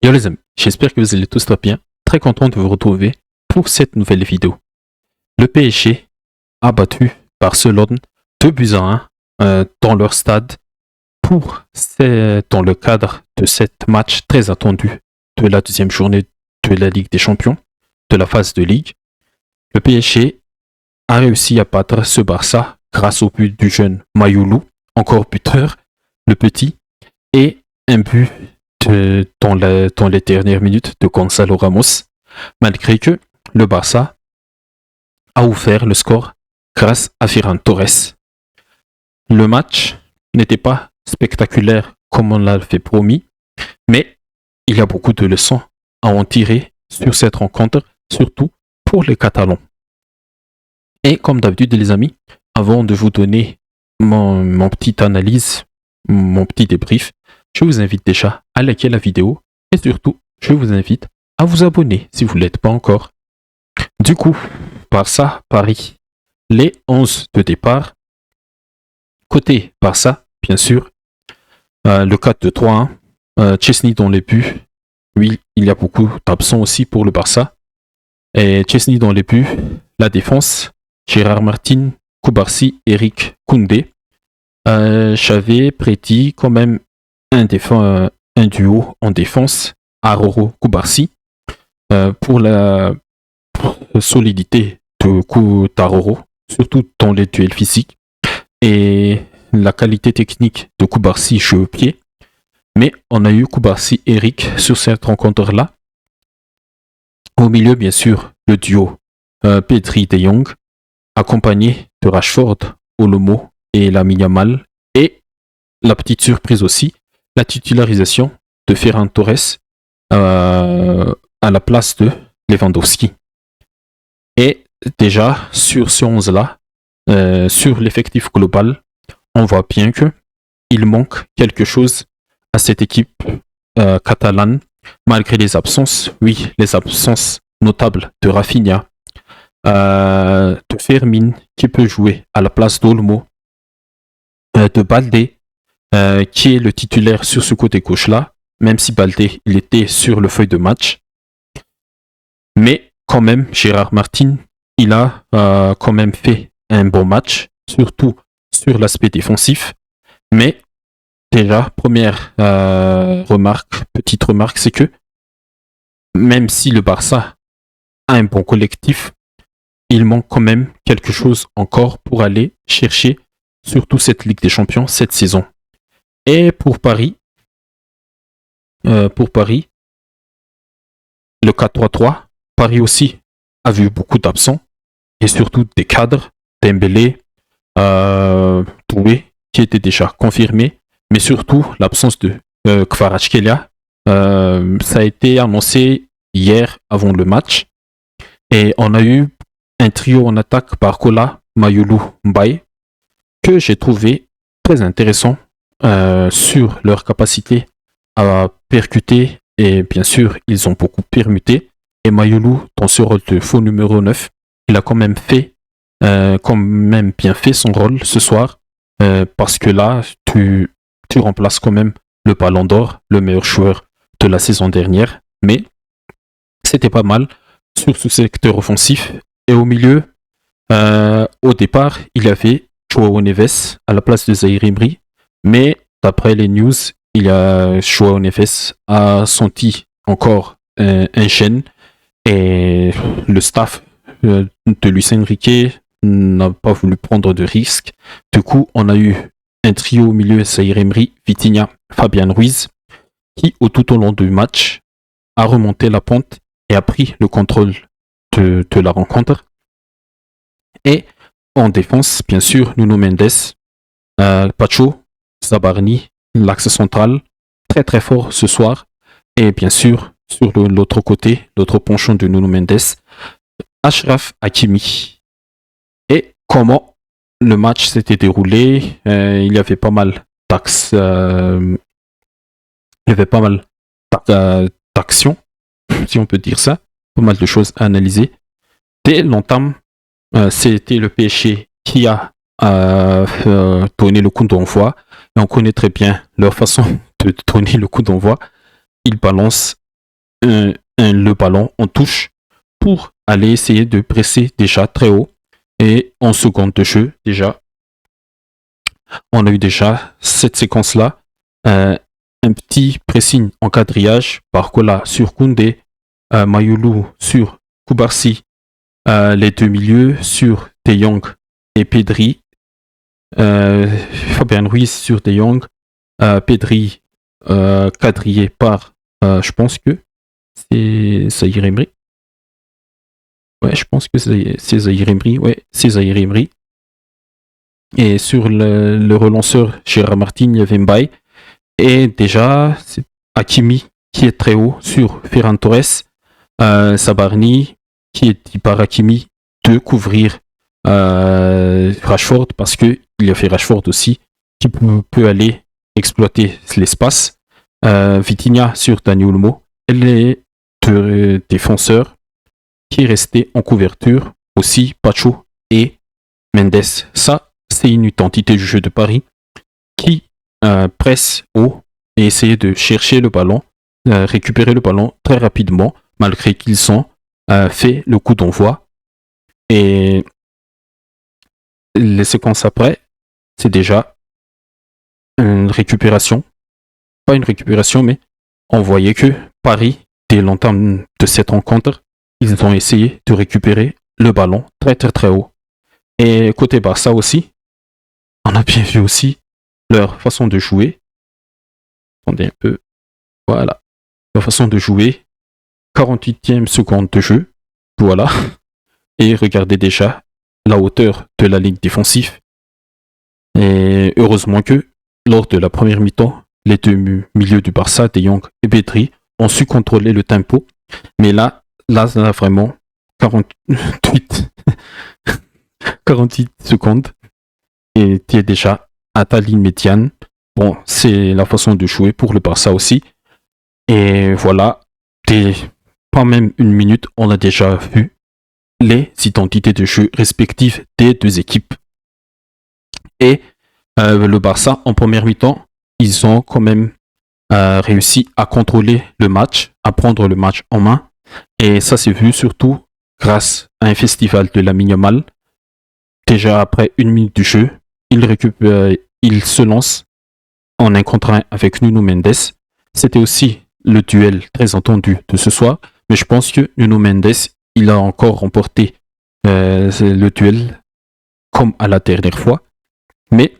Yo les amis, j'espère que vous allez tous très bien. Très content de vous retrouver pour cette nouvelle vidéo. Le PSG a battu Barcelone 2 buts à 1 dans leur stade dans le cadre de cet match très attendu de la deuxième journée de la Ligue des Champions, de la phase de Ligue. Le PSG a réussi à battre ce Barça grâce au but du jeune Mayoulou, encore buteur, le petit, et un but dans les dernières minutes de Gonzalo Ramos, malgré que le Barça a ouvert le score grâce à Ferran Torres. Le match n'était pas spectaculaire comme on l'avait promis, mais il y a beaucoup de leçons à en tirer sur cette rencontre, surtout pour les Catalans. Et comme d'habitude les amis, avant de vous donner mon petite analyse, mon petit débrief, je vous invite déjà à liker la vidéo et surtout, je vous invite à vous abonner si vous ne l'êtes pas encore. Du coup, Barça, Paris, les 11 de départ. Côté Barça, bien sûr, le 4-2-3-1, Chesney dans les buts. Oui, il y a beaucoup d'absents aussi pour le Barça. Et Chesney dans les buts, la défense, Gérard Martin, Koubarsi, Eric Koundé. J'avais prédit quand même un duo en défense, Aroro Koubarsi, pour la solidité de d'Aroro, surtout dans les duels physiques, et la qualité technique de Koubarsi jeu au pied. Mais on a eu Koubarsi Eric sur cette rencontre-là. Au milieu, bien sûr, le duo Pedri de Jong, accompagné de Rashford, Olomo et Lamine Yamal, et la petite surprise aussi, la titularisation de Ferran Torres à la place de Lewandowski. Et déjà, sur ce 11-là, sur l'effectif global, on voit bien que il manque quelque chose à cette équipe catalane, malgré les absences. Oui, les absences notables de Rafinha, de Fermin, qui peut jouer à la place d'Olmo, de Baldé, qui est le titulaire sur ce côté gauche-là, même si Baldé il était sur le feuille de match. Mais quand même, Gérard Martin, il a quand même fait un bon match, surtout sur l'aspect défensif. Mais déjà, première petite remarque, c'est que même si le Barça a un bon collectif, il manque quand même quelque chose encore pour aller chercher surtout cette Ligue des Champions cette saison. Et pour Paris, le 4-3-3, Paris aussi a vu beaucoup d'absents et surtout des cadres, Dembélé, Doué, qui était déjà confirmé, mais surtout l'absence de Kvaratskhelia. Ça a été annoncé hier avant le match et on a eu un trio en attaque par Kola, Mayoulou, Mbaye, que j'ai trouvé très intéressant sur leur capacité à percuter, et bien sûr ils ont beaucoup permuté, et Mayoulou dans ce rôle de faux numéro 9, il a quand même bien fait son rôle ce soir, parce que là tu remplaces quand même le Ballon d'Or, le meilleur joueur de la saison dernière, mais c'était pas mal sur ce secteur offensif. Et au milieu, au départ il y avait Joao Neves à la place de Zahir Emery, mais d'après les news, Joao Neves a senti encore un gêne, et le staff de Luis Enrique n'a pas voulu prendre de risques. Du coup, on a eu un trio au milieu, Zahir Emery, Vitinha, Fabian Ruiz, qui tout au long du match a remonté la pente et a pris le contrôle de la rencontre. Et en défense, bien sûr, Nuno Mendes, Pacho, Zabarni, l'axe central, très très fort ce soir. Et bien sûr, sur l'autre côté, l'autre penchant de Nuno Mendes, Achraf Hakimi. Et comment le match s'était déroulé, il y avait pas mal d'actions, si on peut dire ça, pas mal de choses à analyser. Dès l'entame, c'était le PSG qui a donné le coup d'envoi, et on connaît très bien leur façon de donner le coup d'envoi. Ils balancent le ballon en touche pour aller essayer de presser déjà très haut. Et en seconde de jeu, déjà, on a eu déjà cette séquence-là. Un petit pressing en quadrillage, Barcola sur Koundé, Mayoulou sur Koubarsi, les deux milieux sur De Jong et Pedri, Fabien Ruiz sur De Jong, Pedri quadrillé par, je pense que c'est Zahir Emery. Ouais, je pense que c'est Zahir Emery. Ouais, c'est Zahir Emery. Et sur le relanceur Gérard Martin, il y avait Mbaye. Et déjà, c'est Hakimi qui est très haut sur Ferran Torres. Sabarni qui est dit par Hakimi de couvrir Rashford parce qu'il y a fait Rashford aussi qui peut aller exploiter l'espace. Vitinha sur Dani Olmo. Et les deux défenseurs qui restaient en couverture aussi Pacho et Mendes. Ça, c'est une identité du jeu de Paris qui presse haut et essayer de chercher le ballon, récupérer le ballon très rapidement, malgré qu'ils ont fait le coup d'envoi. Et les séquences après, c'est déjà une récupération. Pas une récupération, mais on voyait que Paris, dès l'entame de cette rencontre, ils ont essayé de récupérer le ballon très très très haut. Et côté Barça aussi, on a bien vu aussi leur façon de jouer. Attendez un peu. Voilà. Leur façon de jouer. 48e seconde de jeu. Voilà. Et regardez déjà la hauteur de la ligne défensive. Et heureusement que lors de la première mi-temps, les deux milieux du Barça, De Jong et Pedri, ont su contrôler le tempo. Mais là vraiment 48 secondes et tu es déjà à ta ligne médiane. Bon, c'est la façon de jouer pour le Barça aussi. Et voilà, pas même une minute, on a déjà vu les identités de jeu respectives des deux équipes. Et le Barça, en première mi-temps, ils ont quand même réussi à contrôler le match, à prendre le match en main. Et ça s'est vu surtout grâce à un festival de la Yamal. Déjà après une minute du jeu, il se lance en un contre un avec Nuno Mendes. C'était aussi le duel très entendu de ce soir, mais je pense que Nuno Mendes, il a encore remporté le duel comme à la dernière fois. Mais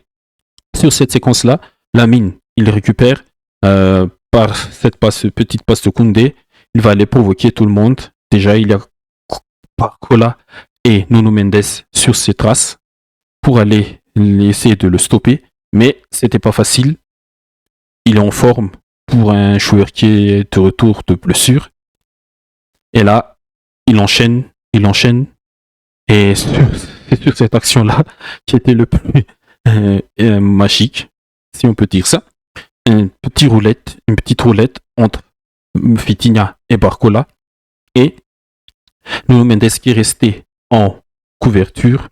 sur cette séquence-là, Lamine, il récupère par cette petite passe de Koundé, il va aller provoquer tout le monde. Déjà, il y a Barcola et Nuno Mendes sur ses traces pour aller essayer de le stopper, mais c'était pas facile. Il est en forme pour un joueur qui est de retour de blessure. Et là, il enchaîne. Et c'est sur cette action-là qui était le plus magique, si on peut dire ça. Une petite roulette entre Vitinha et Barcola. Et Nuno Mendes qui est resté en couverture,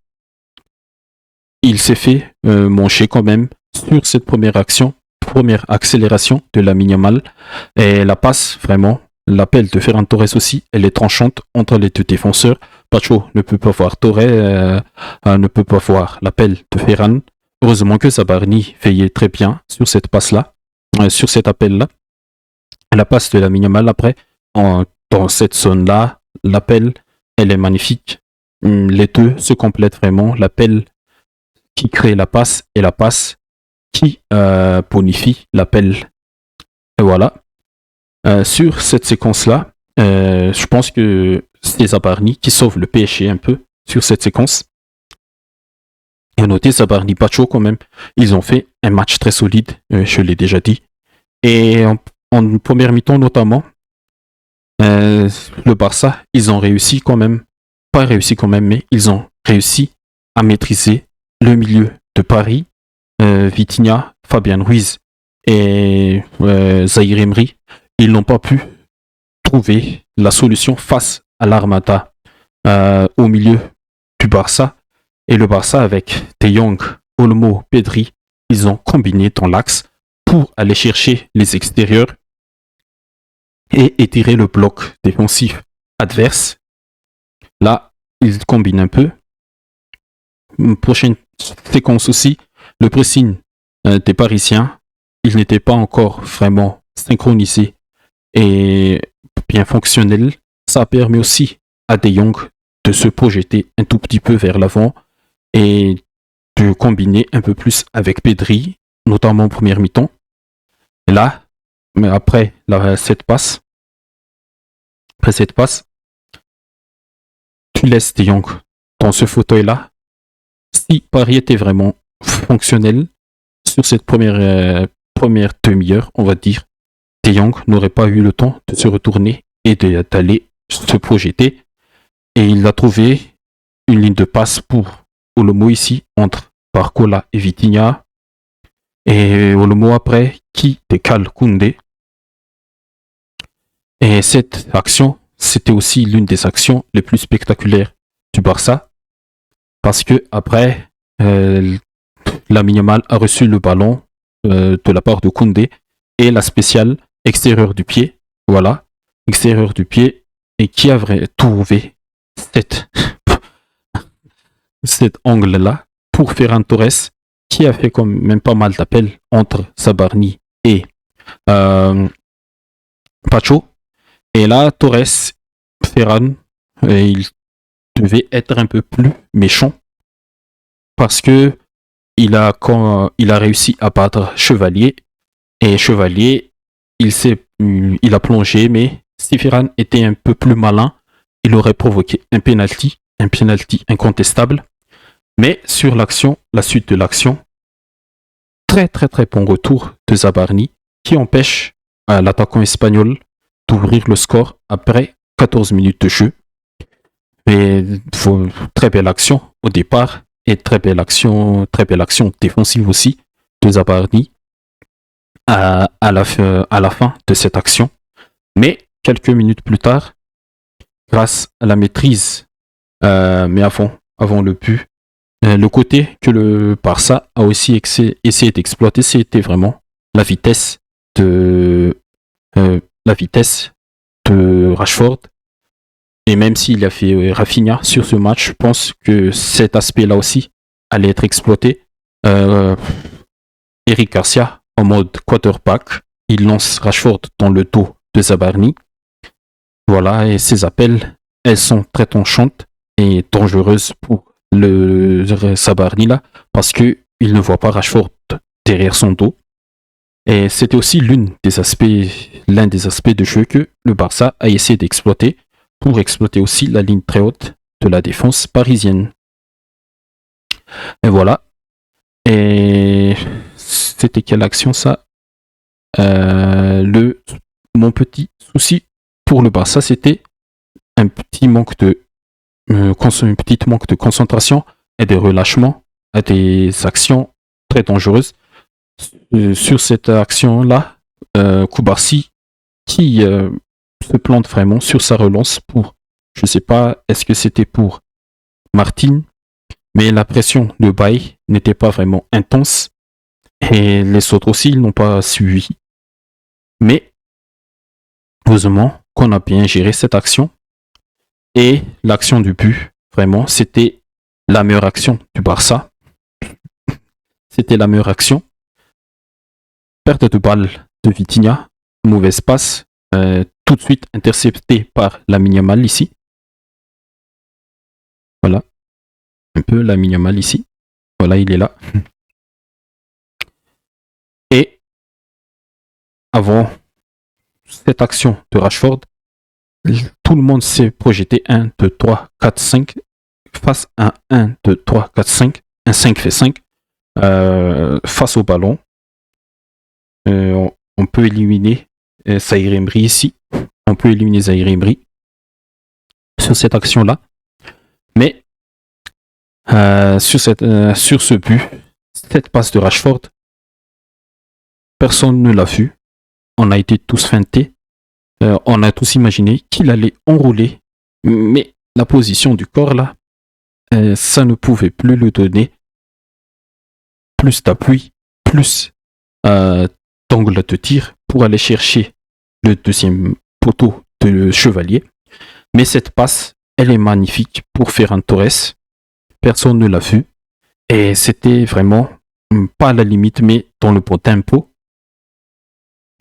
il s'est fait mancher quand même sur cette première accélération de la Yamal. Et la passe, vraiment, l'appel de Ferran Torres aussi, elle est tranchante entre les deux défenseurs. Pacho ne peut pas voir Torres, ne peut pas voir l'appel de Ferran. Heureusement que Sabarni veillait très bien sur cette passe-là, sur cet appel-là. La passe de la Yamal après, dans cette zone-là, l'appel, elle est magnifique. Les deux se complètent vraiment. L'appel qui crée la passe et la passe qui bonifie l'appel. Et voilà. Sur cette séquence-là, je pense que c'est Zabarni qui sauve le PSG un peu sur cette séquence. Et notez Zabarni Pacho quand même. Ils ont fait un match très solide, je l'ai déjà dit. Et en première mi-temps notamment, le Barça, ils ont réussi quand même, pas réussi quand même, mais ils ont réussi à maîtriser le milieu de Paris, Vitinha, Fabien Ruiz et Zahir Emery. Ils n'ont pas pu trouver la solution face à l'Armada au milieu du Barça. Et le Barça avec De Jong, Olmo, Pedri, ils ont combiné dans l'axe pour aller chercher les extérieurs. et étirer le bloc défensif adverse. Là, il combine un peu. Une prochaine séquence aussi, le pressing des Parisiens, il n'était pas encore vraiment synchronisé et bien fonctionnel. Ça a permis aussi à De Jong de se projeter un tout petit peu vers l'avant et de combiner un peu plus avec Pedri, notamment en première mi-temps. Et là, mais après cette passe, tu laisses De Jong dans ce fauteuil-là. Si Paris était vraiment fonctionnel sur cette première demi-heure, on va dire, De Jong n'aurait pas eu le temps de se retourner et d'aller se projeter. Et il a trouvé une ligne de passe pour Olmo ici, entre Barcola et Vitinha. Et Olmo après, qui décale Koundé. Et cette action, c'était aussi l'une des actions les plus spectaculaires du Barça. Parce que après, Lamine Yamal a reçu le ballon de la part de Koundé et la spéciale extérieur du pied. Voilà, extérieur du pied. Et qui a trouvé cet angle-là pour Ferran Torres, qui a fait quand même pas mal d'appels entre Zabarni et Pacho. Et là, Torres, Ferran, il devait être un peu plus méchant parce que il a réussi à battre Chevalier et Chevalier, il a plongé, mais si Ferran était un peu plus malin, il aurait provoqué un penalty incontestable. Mais sur l'action, la suite de l'action, très très très bon retour de Zabarni qui empêche l'attaquant espagnol d'ouvrir le score après 14 minutes de jeu. Et très belle action au départ et très belle action défensive aussi de Zabarni à la fin de cette action. Mais quelques minutes plus tard, grâce à la maîtrise, mais avant le but, le côté que le Barça a aussi essayé d'exploiter, c'était vraiment la vitesse de Rashford. Et même s'il a fait Rafinha sur ce match, je pense que cet aspect-là aussi allait être exploité. Eric Garcia, en mode quarterback, il lance Rashford dans le dos de Zabarni. Voilà, et ces appels, elles sont très tranchantes et dangereuses pour le Zabarni là, parce qu'il ne voit pas Rashford derrière son dos. Et c'était aussi l'un des aspects de jeu que le Barça a essayé d'exploiter pour exploiter aussi la ligne très haute de la défense parisienne. Et voilà. Et c'était quelle action ça? Mon petit souci pour le Barça, c'était un petit manque de concentration et de relâchement à des actions très dangereuses. Sur cette action-là, Koubarsi qui se plante vraiment sur sa relance pour, je ne sais pas, est-ce que c'était pour Martin, mais la pression de Baye n'était pas vraiment intense et les autres aussi, ils n'ont pas suivi. Mais heureusement qu'on a bien géré cette action et l'action du but, vraiment, c'était la meilleure action du Barça. C'était la meilleure action. Perte de balle de Vitinha, mauvaise passe, tout de suite intercepté par Lamine Yamal ici. Voilà, un peu Lamine Yamal ici. Voilà, il est là. Et avant cette action de Rashford, tout le monde s'est projeté 1, 2, 3, 4, 5 face à 1, 2, 3, 4, 5. Un 5 fait 5 face au ballon. On peut éliminer Zaïre Emery ici. On peut éliminer Zaïre Emery sur cette action-là. Mais sur ce but, cette passe de Rashford, personne ne l'a vu. On a été tous feintés. On a tous imaginé qu'il allait enrouler. Mais la position du corps là, ça ne pouvait plus le donner plus d'appui, plus d'angle de tir pour aller chercher le deuxième poteau de Chevalier. Mais cette passe, elle est magnifique pour Ferran Torres. Personne ne l'a vu. Et c'était vraiment pas à la limite, mais dans le bon tempo.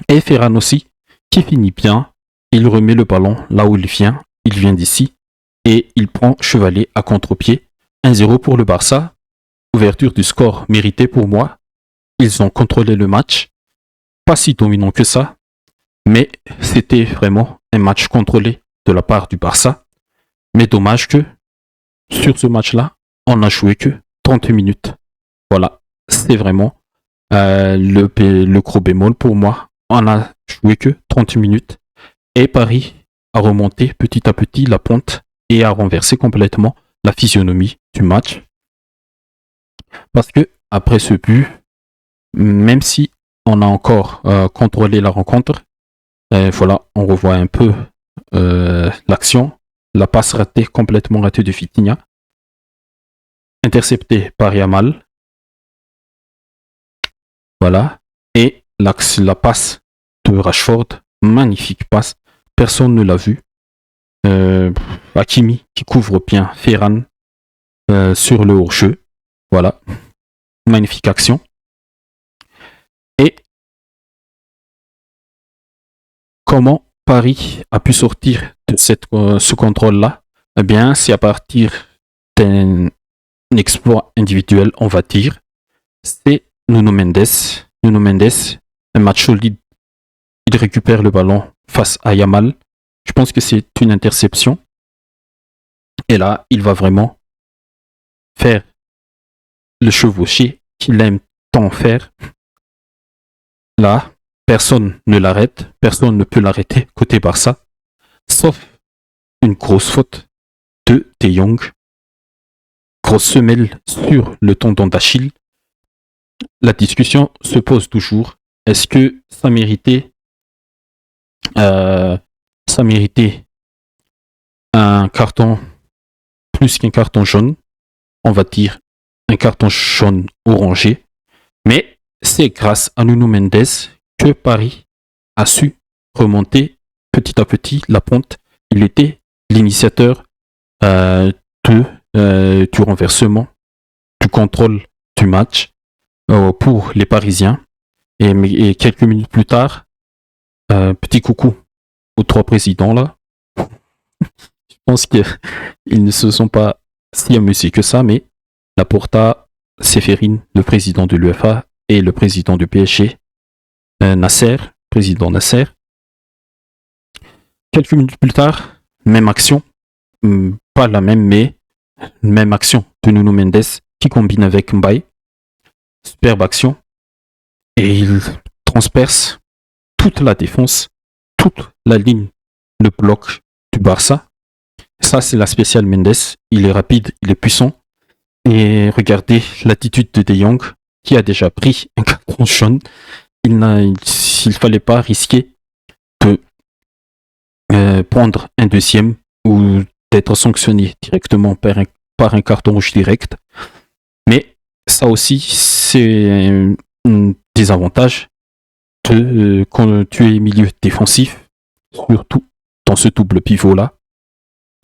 Et Ferran aussi, qui finit bien. Il remet le ballon là où il vient. Il vient d'ici. Et il prend Chevalier à contre-pied. 1-0 pour le Barça. Ouverture du score méritée pour moi. Ils ont contrôlé le match. Pas si dominant que ça. Mais c'était vraiment un match contrôlé de la part du Barça. Mais dommage que sur ce match-là, on n'a joué que 30 minutes. Voilà, c'est vraiment le gros bémol pour moi. On a joué que 30 minutes. Et Paris a remonté petit à petit la pente et a renversé complètement la physionomie du match. Parce que après ce but, même si on a encore contrôlé la rencontre, voilà, on revoit un peu l'action. La passe ratée, complètement ratée de Vitinha. Interceptée par Yamal. Voilà. Et la passe de Rashford, magnifique passe. Personne ne l'a vu. Hakimi qui couvre bien Ferran sur le hors-jeu. Voilà. Magnifique action. Et comment Paris a pu sortir de ce contrôle-là? Eh bien, c'est à partir d'un exploit individuel, on va dire. C'est Nuno Mendes. Nuno Mendes, un match solide. Il récupère le ballon face à Yamal. Je pense que c'est une interception. Et là, il va vraiment faire le chevauché qu'il aime tant faire. Là, personne ne l'arrête. Personne ne peut l'arrêter côté Barça. Sauf une grosse faute de De Jong. Grosse semelle sur le tendon d'Achille. La discussion se pose toujours. Est-ce que ça méritait un carton plus qu'un carton jaune? On va dire un carton jaune orangé. Mais c'est grâce à Nuno Mendes que Paris a su remonter petit à petit la pente. Il était l'initiateur du renversement, du contrôle du match pour les Parisiens. Et quelques minutes plus tard, petit coucou aux trois présidents là. Je pense qu'ils ne se sont pas si amusés que ça, mais Laporta, Séphérine, le président de l'UEFA, et le président du PSG, Nasser, président Nasser. Quelques minutes plus tard, même action, pas la même, mais même action de Nuno Mendes qui combine avec Mbaye. Superbe action. Et il transperce toute la défense, toute la ligne, le bloc du Barça. Ça, c'est la spéciale Mendes. Il est rapide, il est puissant. Et regardez l'attitude de De Jong qui a déjà pris un carton jaune. Il ne fallait pas risquer de prendre un deuxième ou d'être sanctionné directement par un carton rouge direct. Mais ça aussi, c'est un désavantage quand tu es milieu défensif, surtout dans ce double pivot-là.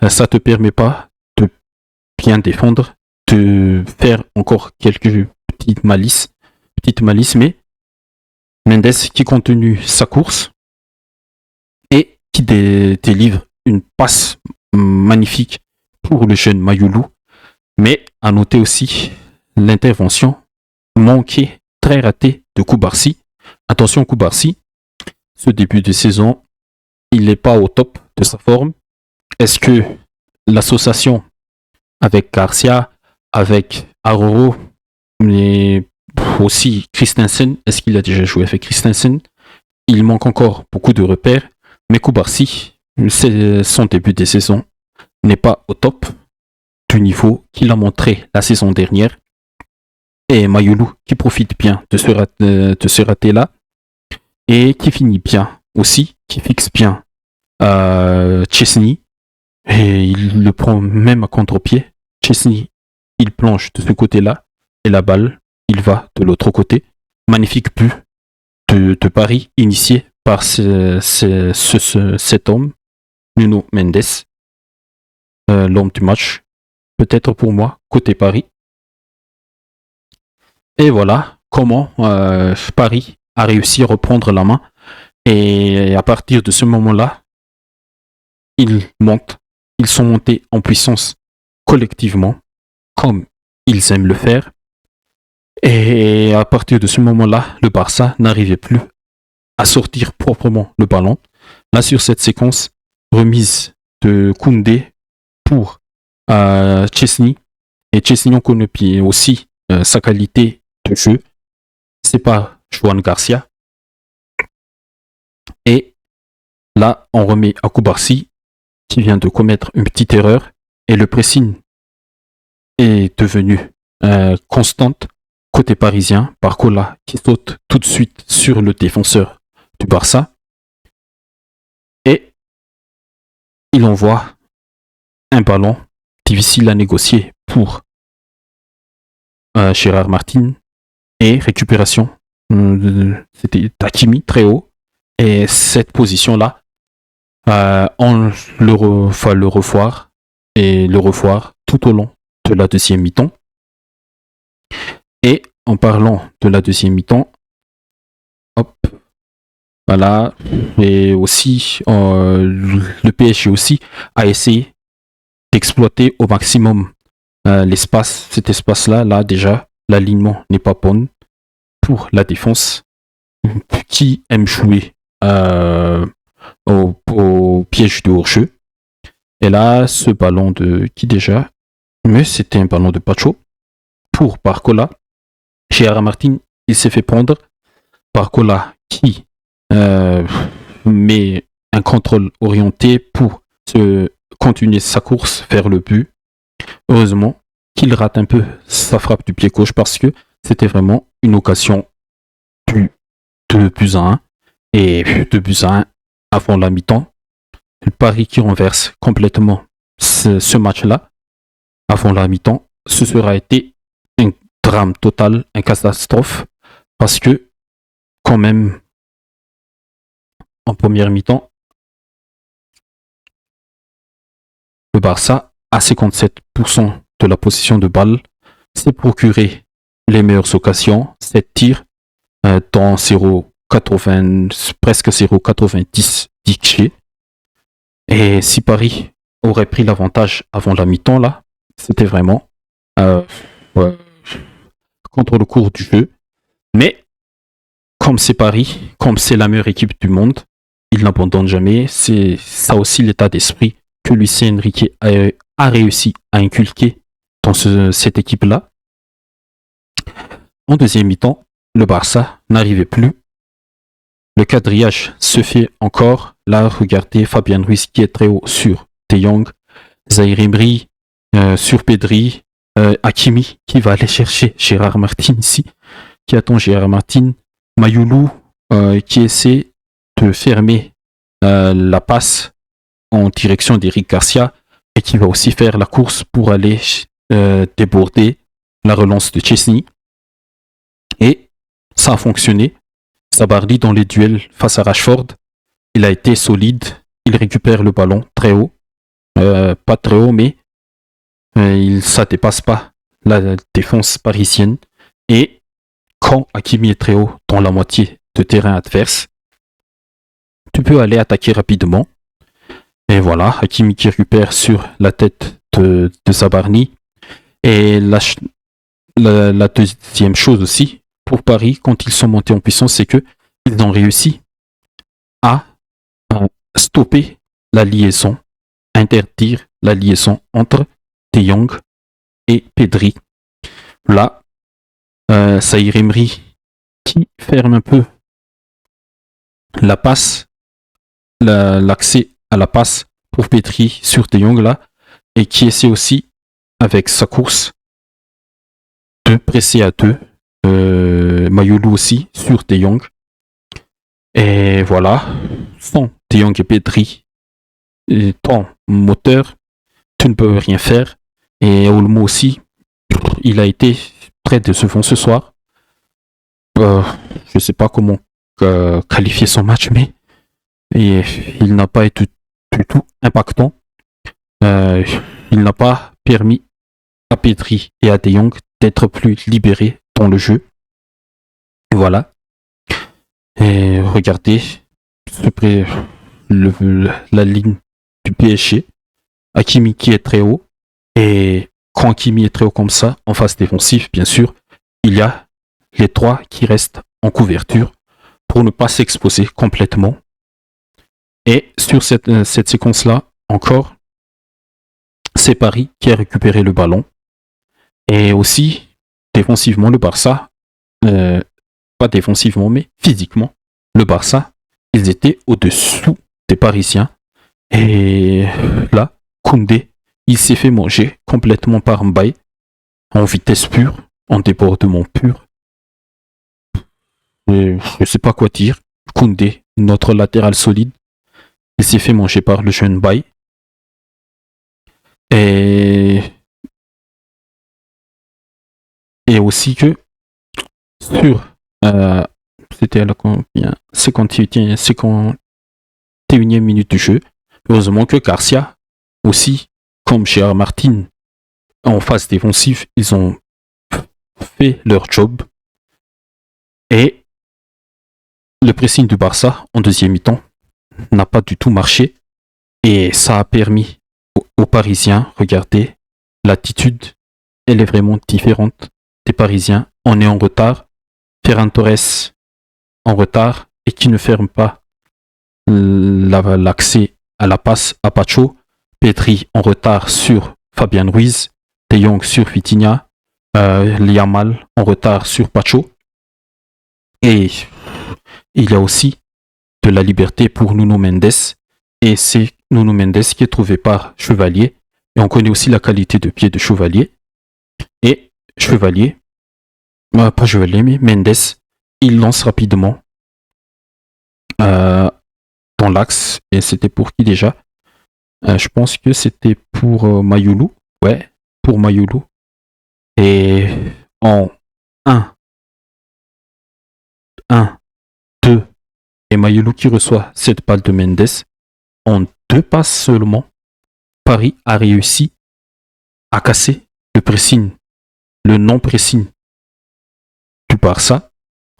Ça ne te permet pas de bien défendre, de faire encore quelques petites malices, mais Mendes qui continue sa course et qui délivre une passe magnifique pour le jeune Mayoulou. Mais à noter aussi l'intervention manquée, très ratée de Koubarsi. Attention Koubarsi, ce début de saison, il n'est pas au top de sa forme. Est-ce que l'association avec Garcia, avec Aroro, mais aussi Christensen, est-ce qu'il a déjà joué avec Christensen? Il manque encore beaucoup de repères, mais Koubarsi, son début de saison n'est pas au top du niveau qu'il a montré la saison dernière. Et Mayoulou qui profite bien de ce raté-là et qui finit bien aussi, qui fixe bien Chesney et il le prend même à contre-pied. Chesney, il plonge de ce côté-là et la balle, il va de l'autre côté. Magnifique but de Paris initié par cet homme, Nuno Mendes, l'homme du match, peut-être pour moi, côté Paris. Et voilà comment Paris a réussi à reprendre la main. Et à partir de ce moment-là, ils sont montés en puissance collectivement, comme ils aiment le faire. Et à partir de ce moment-là, le Barça n'arrivait plus à sortir proprement le ballon. Là, sur cette séquence, remise de Koundé pour Chesney. Et Chesney, on connaît aussi sa qualité de jeu. C'est pas Juan Garcia. Et là, on remet à Koubarsi, qui vient de commettre une petite erreur. Et le pressing est devenu constante côté parisien. Barcola qui saute tout de suite sur le défenseur du Barça. Et il envoie un ballon difficile à négocier pour Gérard Martin. Et récupération, c'était Hakimi très haut. Et cette position-là, on va le revoir et le revoir tout au long de la deuxième mi-temps. Et en parlant de la deuxième mi-temps, hop, voilà, et aussi le PSG aussi a essayé d'exploiter au maximum cet espace-là. Là déjà, l'alignement n'est pas bon pour la défense qui aime jouer au piège de hors-jeu. Et là, ce ballon de qui déjà? Mais c'était un ballon de Pacho pour Barcola. Gérard Martin, il s'est fait prendre. Barcola qui met un contrôle orienté pour continuer sa course vers le but. Heureusement qu'il rate un peu sa frappe du pied gauche parce que c'était vraiment une occasion de 2-1 et 2-1 avant la mi-temps. Le Paris qui renverse complètement ce match-là avant la mi-temps, ce sera été un drame total, une catastrophe parce que quand même en première mi-temps, le Barça à 57% de la possession de balle s'est procuré les meilleures occasions, 7 tirs dans 0,80, presque 0,90 d'XG. Et si Paris aurait pris l'avantage avant la mi-temps, là, c'était vraiment contre le cours du jeu. Mais comme c'est Paris, comme c'est la meilleure équipe du monde, ils n'abandonnent jamais. C'est ça aussi l'état d'esprit que Luis Enrique a réussi à inculquer dans cette équipe-là. En deuxième mi-temps, le Barça n'arrivait plus. Le quadrillage se fait encore. Là, regardez Fabien Ruiz qui est très haut sur De Jong, Zaïre Emery sur Pedri, Hakimi qui va aller chercher Gérard Martin ici, qui attend Gérard Martin, Mayoulou qui essaie de fermer la passe en direction d'Eric Garcia et qui va aussi faire la course pour aller déborder la relance de Chesney. Et ça a fonctionné. Sabardi dans les duels face à Rashford, il a été solide, il récupère le ballon très haut, pas très haut mais ça dépasse pas la défense parisienne. Et quand Hakimi est très haut dans la moitié de terrain adverse, tu peux aller attaquer rapidement. Et voilà, Hakimi qui récupère sur la tête de Zabarni. Et la deuxième chose aussi, pour Paris, quand ils sont montés en puissance, c'est qu'ils ont réussi à stopper la liaison, interdire la liaison entre De Jong et Pedri. Là, Zaïre Emery qui ferme un peu la passe, l'accès à la passe pour Pedri sur De Jong là, et qui essaie aussi, avec sa course, de presser à deux. Mayoulou aussi sur De Jong. Et voilà, sans De Jong et Pedri, ton moteur, tu ne peux rien faire. Et Olmo aussi, il a été très décevant ce soir. Je sais pas comment qualifié son match, mais il n'a pas été du tout impactant. Il n'a pas permis à Pedri et à De Jong d'être plus libérés dans le jeu. Voilà. Et regardez la ligne du PSG. Hakimi qui est très haut. Et quand Hakimi est très haut comme ça, en phase défensive, bien sûr, il y a les trois qui restent en couverture pour ne pas s'exposer complètement. Et sur cette séquence-là, encore, c'est Paris qui a récupéré le ballon. Et aussi, défensivement, le Barça, pas défensivement, mais physiquement, le Barça, ils étaient au-dessous des Parisiens. Et là, Koundé, il s'est fait manger complètement par Mbaye, en vitesse pure, en débordement pur. Et je ne sais pas quoi dire. Koundé, notre latéral solide, il s'est fait manger par le jeune Mbaye. Et aussi que sur c'était à la combien 51e minute du jeu. Heureusement que Garcia aussi, comme Gérard Martin, en phase défensive, ils ont fait leur job. Et le pressing du Barça en deuxième mi-temps n'a pas du tout marché. Et ça a permis aux Parisiens, regardez, l'attitude, elle est vraiment différente des Parisiens. On est en retard. Ferran Torres en retard et qui ne ferme pas l'accès à la passe à Pacho. Pedri en retard sur Fabian Ruiz. De Jong sur Vitinha. Yamal en retard sur Pacho. Et il y a aussi de la liberté pour Nuno Mendes. Et c'est Nuno Mendes qui est trouvé par Chevalier. Et on connaît aussi la qualité de pied de Chevalier. Et Chevalier, pas Chevalier, mais Mendes, il lance rapidement dans l'axe. Et c'était pour qui déjà? Je pense que c'était pour Mayoulou. Ouais, pour Mayoulou. Et en 1, 2, et Mayoulou qui reçoit cette balle de Mendes. En 2 passes seulement, Paris a réussi à casser le pressing, le non-pressing du Barça.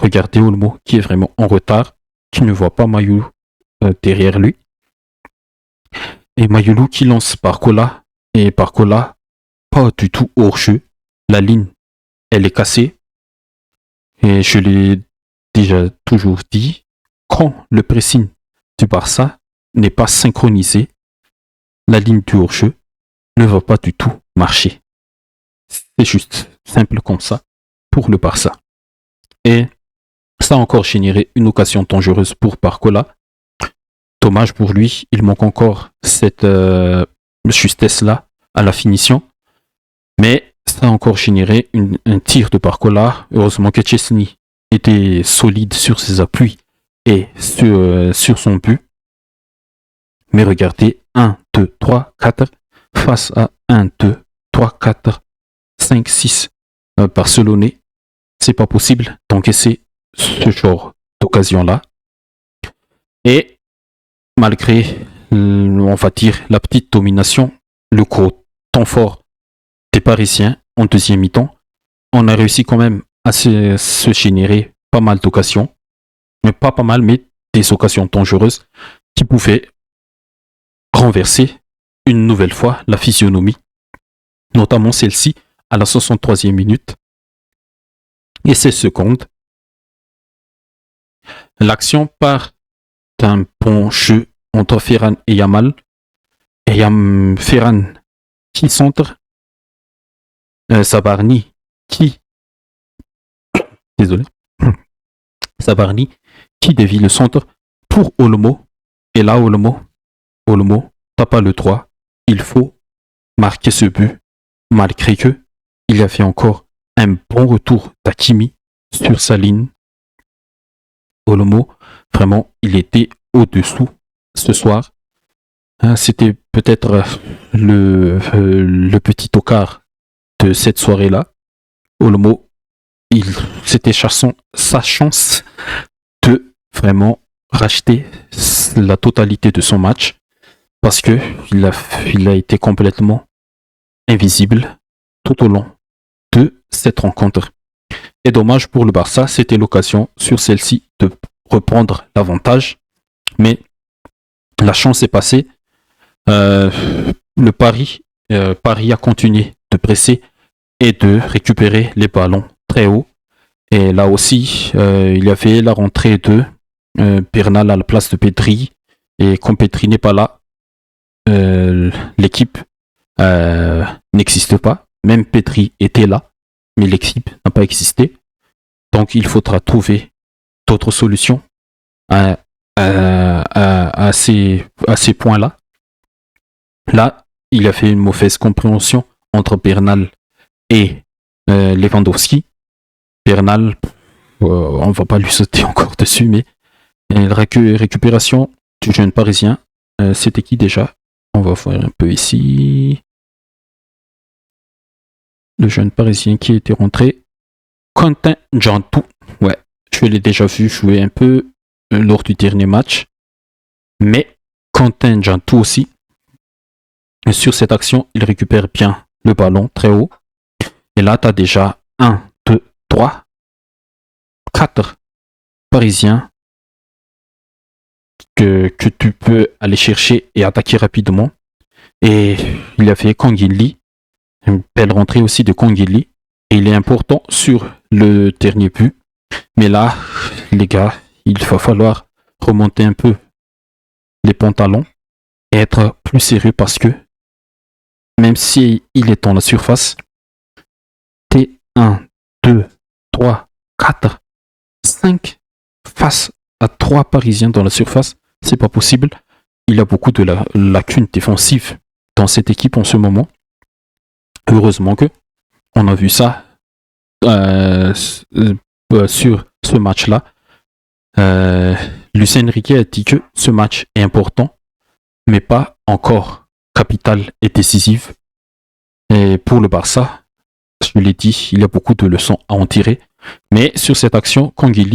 Regardez Olmo qui est vraiment en retard, qui ne voit pas Mayoulou derrière lui. Et Mayoulou qui lance Barcola, et Barcola pas du tout hors jeu. La ligne, elle est cassée. Et je l'ai déjà toujours dit, quand le pressing du Barça n'est pas synchronisé, la ligne du hors-jeu ne va pas du tout marcher. C'est juste simple comme ça pour le Barça. Et ça a encore généré une occasion dangereuse pour Barcola. Dommage pour lui, il manque encore cette justesse-là à la finition. Mais ça a encore généré un tir de Barcola. Heureusement que Chesney était solide sur ses appuis et sur son but. Mais regardez, 1, 2, 3, 4, face à 1, 2, 3, 4, 5, 6 Barcelonais. C'est pas possible d'encaisser ce genre d'occasion-là. Et malgré, on va dire, la petite domination, le gros temps fort des Parisiens en deuxième mi-temps, on a réussi quand même à se générer pas mal d'occasions. Mais pas mal, mais des occasions dangereuses qui pouvaient renverser une nouvelle fois la physionomie, notamment celle-ci à la 63e minute et 16 secondes. L'action part d'un bon jeu entre Ferran et Yamal. Et Ferran qui centre, Sabarni qui Sabarni qui dévie le centre pour Olmo. Et là, Olmo, t'as pas le droit. Il faut marquer ce but, malgré que il y avait encore un bon retour d'Hakimi sur sa ligne. Olmo, vraiment, il était au-dessous ce soir. C'était peut-être le petit tocard de cette soirée-là. Olmo, c'était sa chance de vraiment racheté la totalité de son match parce que il a été complètement invisible tout au long de cette rencontre. Et dommage pour le Barça, c'était l'occasion sur celle-ci de reprendre l'avantage, mais la chance est passée. Le Paris a continué de presser et de récupérer les ballons très haut. Et là aussi, il y avait la rentrée de Bernal à la place de Pedri. Et comme Pedri n'est pas là, l'équipe n'existe pas. Même Pedri était là, mais l'équipe n'a pas existé. Donc il faudra trouver d'autres solutions à ces points-là. Là, il y a fait une mauvaise compréhension entre Bernal et Lewandowski. Bernal, on ne va pas lui sauter encore dessus, mais récupération du jeune Parisien. C'était qui déjà? On va voir un peu ici. Le jeune Parisien qui était rentré. Quentin Djantou. Ouais, je l'ai déjà vu jouer un peu lors du dernier match. Mais Quentin Djantou aussi. Sur cette action, il récupère bien le ballon très haut. Et là, tu as déjà 1, 2, 3, 4 Parisiens que tu peux aller chercher et attaquer rapidement. Et il y avait Kangin, une belle rentrée aussi de Kangin. Et il est important sur le dernier but. Mais là, les gars, il va falloir remonter un peu les pantalons et être plus sérieux parce que même si il est dans la surface, t'es 1, 2, 3, 4, 5 face à 3 Parisiens dans la surface, c'est pas possible. Il y a beaucoup de lacunes défensives dans cette équipe en ce moment. Heureusement que on a vu ça sur ce match-là. Luis Enrique a dit que ce match est important, mais pas encore capital et décisif. Et pour le Barça, je l'ai dit, il y a beaucoup de leçons à en tirer. Mais sur cette action, Kangin,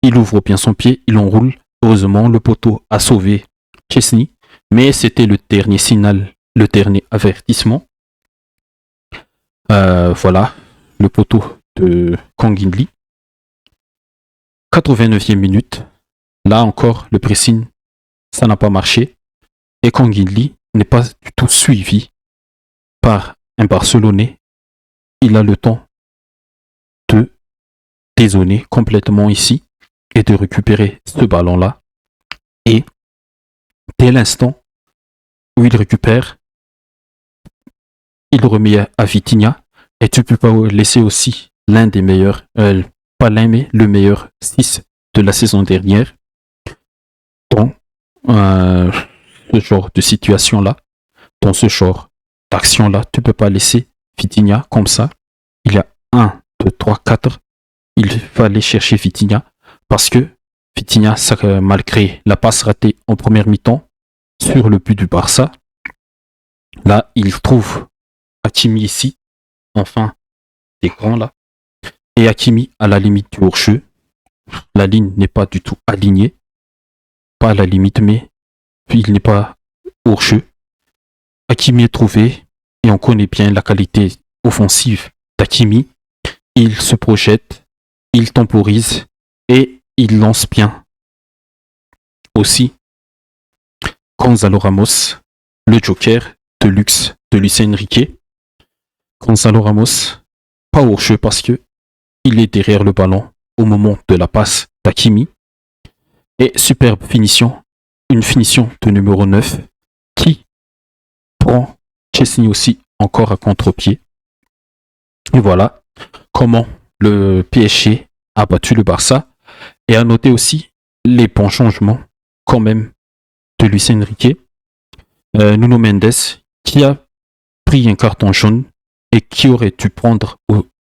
il ouvre bien son pied, il enroule. Heureusement, le poteau a sauvé Chesney, mais c'était le dernier signal, le dernier avertissement. Voilà, le poteau de Kangin. 89e minute. Là encore, le pressing, ça n'a pas marché. Et Kangin n'est pas du tout suivi par un Barcelonais. Il a le temps de dézoner complètement ici et de récupérer ce ballon-là. Et dès l'instant où il récupère, il remet à Vitinha. Et tu peux pas laisser aussi l'un des meilleurs, pas l'un mais le meilleur 6 de la saison dernière dans ce genre de situation-là, dans ce genre d'action-là. Tu peux pas laisser Vitinha comme ça. Il y a 1, 2, 3, 4. Il va aller chercher Vitinha parce que Vitinha, malgré la passe ratée en première mi-temps sur le but du Barça, là, il trouve Hakimi ici, enfin, des grands là, et Hakimi à la limite du hors-jeu. La ligne n'est pas du tout alignée, pas à la limite, mais il n'est pas hors-jeu. Hakimi est trouvé, et on connaît bien la qualité offensive d'Hakimi. Il se projette, il temporise, et il lance bien. Aussi, Gonzalo Ramos, le joker de luxe de Luis Enrique. Gonzalo Ramos, pas hors-jeu parce que il est derrière le ballon au moment de la passe d'Hakimi. Et superbe finition, une finition de numéro 9 qui prend Chesney aussi encore à contre-pied. Et voilà comment le PSG a battu le Barça. Et à noter aussi les bons changements quand même de Luis Enrique. Nuno Mendes qui a pris un carton jaune et qui aurait dû prendre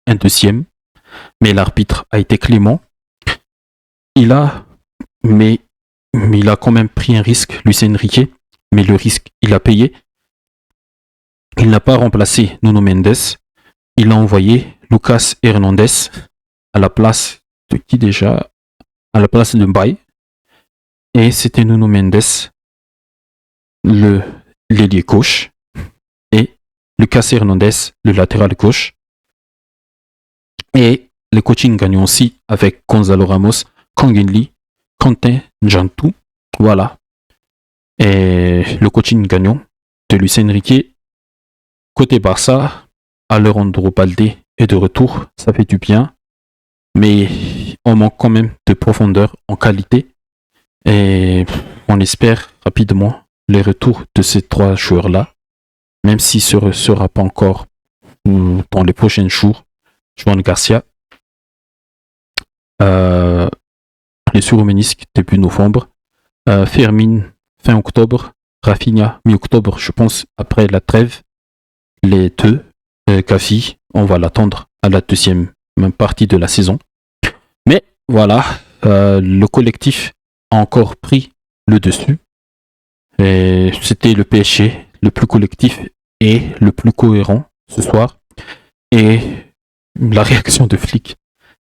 un deuxième, mais l'arbitre a été clément. Il a quand même pris un risque, Luis Enrique, mais le risque, il a payé. Il n'a pas remplacé Nuno Mendes, il a envoyé Lucas Hernandez à la place de qui déjà? À la place de Mbaye. Et c'était Nuno Mendes, l'ailier gauche, et Lucas Hernandez, le latéral gauche. Et le coaching gagnant aussi avec Gonzalo Ramos, Kang In-lee, Quentin Jantou. Voilà. Et le coaching gagnant de Luis Enrique. Côté Barça, Alejandro Balde est de retour, ça fait du bien. Mais on manque quand même de profondeur en qualité. Et on espère rapidement les retours de ces 3 joueurs-là. Même si ce ne sera pas encore dans les prochains jours. Juan Garcia. Blessure au ménisque début novembre. Fermin fin octobre. Rafinha mi-octobre, je pense, après la trêve. Les deux. Gavi, on va l'attendre à la deuxième partie de la saison. Mais voilà, le collectif a encore pris le dessus. Et c'était le PSG le plus collectif et le plus cohérent ce soir. Et la réaction de Flick,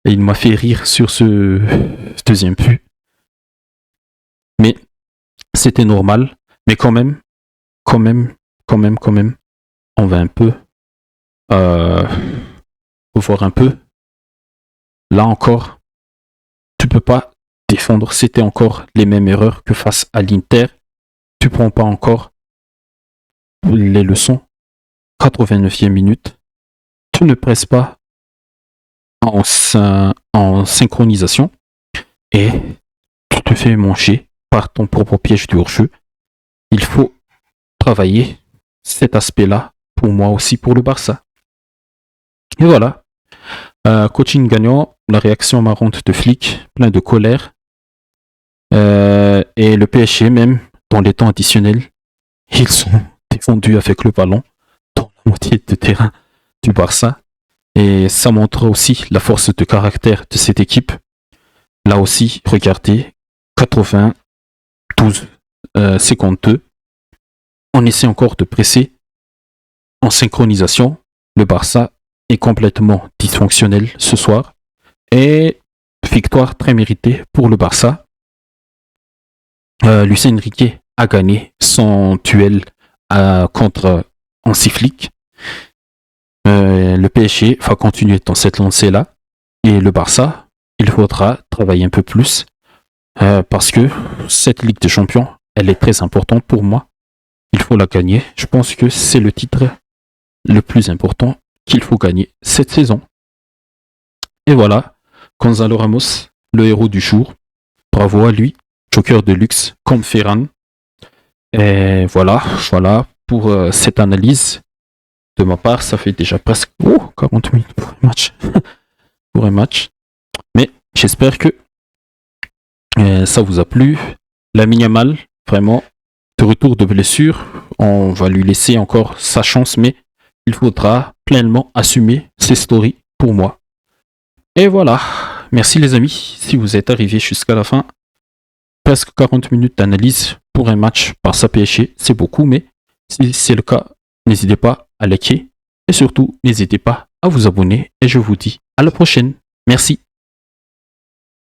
et il m'a fait rire sur ce deuxième but. Mais c'était normal. Mais quand même, on va un peu voir un peu. Là encore, tu peux pas défendre. C'était encore les mêmes erreurs que face à l'Inter. Tu prends pas encore les leçons. 89e minute. Tu ne presses pas en synchronisation et tu te fais manger par ton propre piège du hors-jeu. Il faut travailler cet aspect-là pour moi aussi pour le Barça. Et voilà. Coaching gagnant, la réaction marrante de Flick, plein de colère. Et le PSG même, dans les temps additionnels, ils sont défendus avec le ballon dans la moitié de terrain du Barça. Et ça montre aussi la force de caractère de cette équipe. Là aussi, regardez, 92-52. On essaie encore de presser en synchronisation. Le Barça est complètement dysfonctionnel ce soir. Et victoire très méritée pour le Barça. Luis Enrique a gagné son duel contre Hansi Flick. Le PSG va continuer dans cette lancée-là. Et le Barça, il faudra travailler un peu plus. Parce que cette Ligue des Champions, elle est très importante pour moi. Il faut la gagner. Je pense que c'est le titre le plus important qu'il faut gagner cette saison. Et voilà, Gonzalo Ramos, le héros du jour. Bravo à lui, joker de luxe comme Ferran. Et voilà pour cette analyse. De ma part, ça fait déjà presque 40 minutes pour un match. pour un match. Mais j'espère que ça vous a plu. Lamine Yamal, vraiment, de retour de blessure. On va lui laisser encore sa chance, mais il faudra pleinement assumer ses stories pour moi. Et voilà. Merci les amis. Si vous êtes arrivés jusqu'à la fin, presque 40 minutes d'analyse pour un match par sa PSG, c'est beaucoup, mais si c'est le cas, n'hésitez pas à liker et surtout, n'hésitez pas à vous abonner et je vous dis à la prochaine. Merci.